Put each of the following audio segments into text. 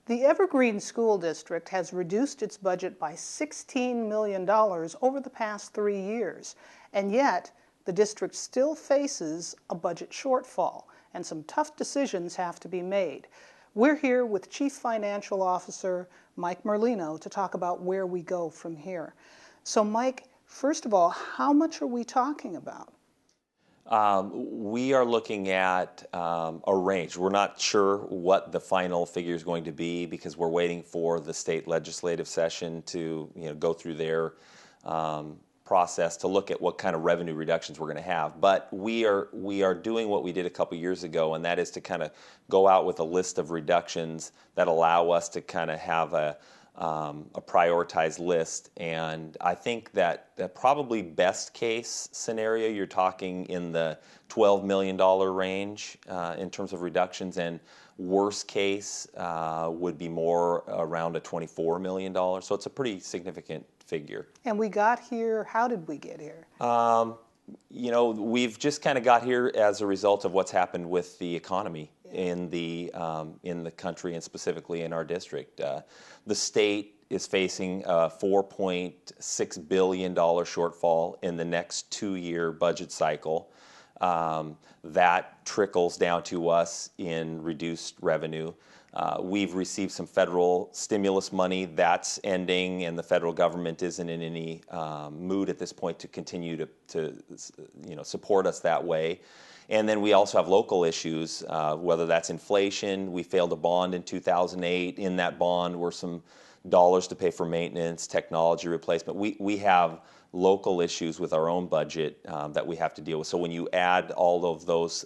The Evergreen School District has reduced its budget by $16 million over the past 3 years, and yet the district still faces a budget shortfall, and some tough decisions have to be made. We're here with Chief Financial Officer Mike Merlino to talk about where we go from here. So Mike, first of all, how much are we talking about? We are looking at a range. We're not sure what the final figure is going to be because we're waiting for the state legislative session to go through their process to look at what kind of revenue reductions we're going to have. But we are doing what we did a couple years ago, and that is to kind of go out with a list of reductions that allow us to kind of have a prioritized list. And I think that probably best case scenario, you're talking in the $12 million range in terms of reductions, and worst case would be more around a $24 million. So it's a pretty significant figure. And we got here, how did we get here? We've just kind of got here as a result of what's happened with the economy in the country and specifically in our district. The state is facing a $4.6 billion shortfall in the next 2-year budget cycle. That trickles down to us in reduced revenue. We've received some federal stimulus money that's ending, and the federal government isn't in any mood at this point to continue to support us that way. And then we also have local issues, whether that's inflation. We failed a bond in 2008. In that bond were some dollars to pay for maintenance, technology replacement. We have local issues with our own budget that we have to deal with. So when you add all of those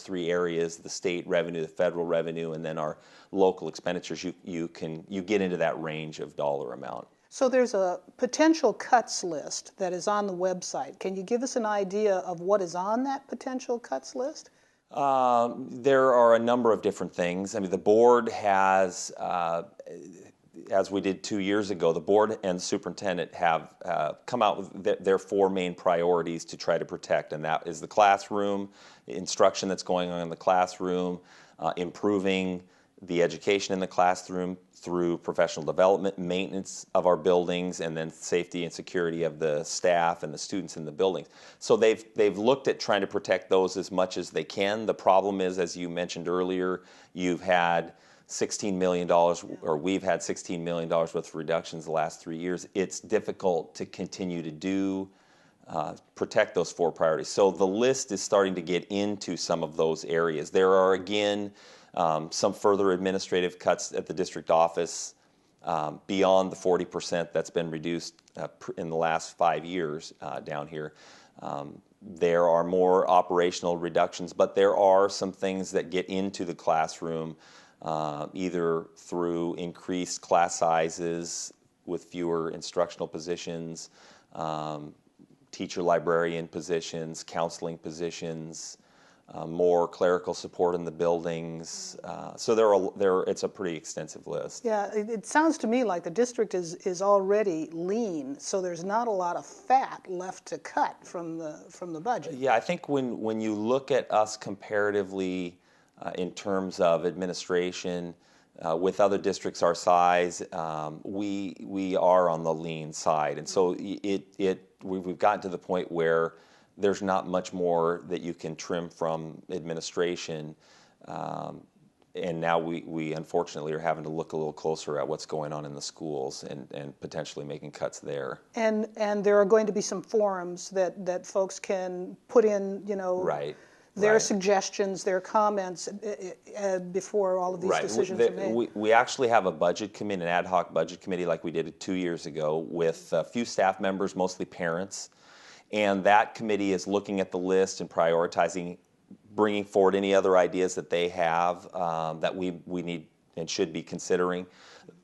3 areas, the state revenue, the federal revenue, and then our local expenditures, you get into that range of dollar amount. So there's a potential cuts list that is on the website. Can you give us an idea of what is on that potential cuts list? There are a number of different things. I mean, the board has, as we did 2 years ago, the board and the superintendent have come out with their 4 main priorities to try to protect, and that is the classroom, instruction that's going on in the classroom, improving the education in the classroom through professional development, maintenance of our buildings, and then safety and security of the staff and the students in the buildings. So they've looked at trying to protect those as much as they can. The problem is, as you mentioned earlier, you've had $16 million, or we've had $16 million worth of reductions the last 3 years. It's difficult to continue to protect those 4 priorities. So the list is starting to get into some of those areas. There are, again, some further administrative cuts at the district office beyond the 40% that's been reduced in the last 5 years down here. There are more operational reductions, but there are some things that get into the classroom either through increased class sizes with fewer instructional positions, teacher librarian positions, counseling positions, more clerical support in the buildings. So it's a pretty extensive list. Yeah, it sounds to me like the district is already lean, so there's not a lot of fat left to cut from the budget. Yeah, I think when you look at us comparatively in terms of administration with other districts our size, we are on the lean side, and so we've gotten to the point where there's not much more that you can trim from administration, and now we unfortunately are having to look a little closer at what's going on in the schools and potentially making cuts there. And there are going to be some forums that folks can put in, Right. their suggestions, their comments before all of these decisions are made. We actually have a budget committee, an ad hoc budget committee like we did 2 years ago with a few staff members, mostly parents. And that committee is looking at the list and prioritizing, bringing forward any other ideas that they have that we need and should be considering.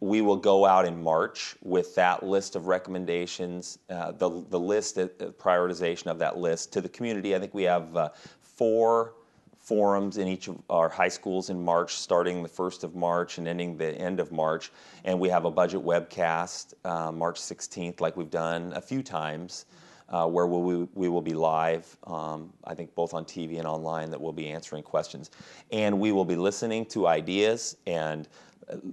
We will go out in March with that list of recommendations, the list, prioritization of that list to the community. I think we have 4 forums in each of our high schools in March, starting the 1st of March and ending the end of March. And we have a budget webcast March 16th, like we've done a few times. Where we will be live, I think both on TV and online, that we'll be answering questions. And we will be listening to ideas and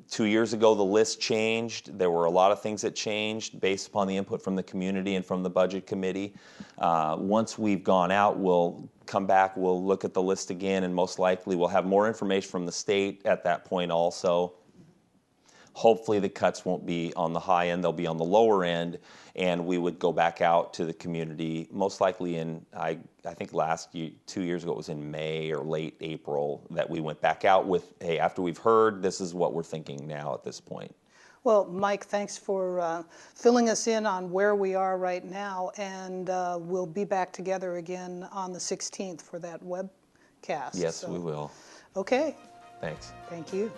2 years ago, the list changed. There were a lot of things that changed based upon the input from the community and from the budget committee. Once we've gone out, we'll come back, we'll look at the list again, and most likely we'll have more information from the state at that point also. Hopefully the cuts won't be on the high end, they'll be on the lower end, and we would go back out to the community, most likely in, I think last year, 2 years ago, it was in May or late April, that we went back out with, hey, after we've heard, this is what we're thinking now at this point. Well, Mike, thanks for filling us in on where we are right now, and we'll be back together again on the 16th for that webcast. Yes, we will. Okay. Thanks. Thank you.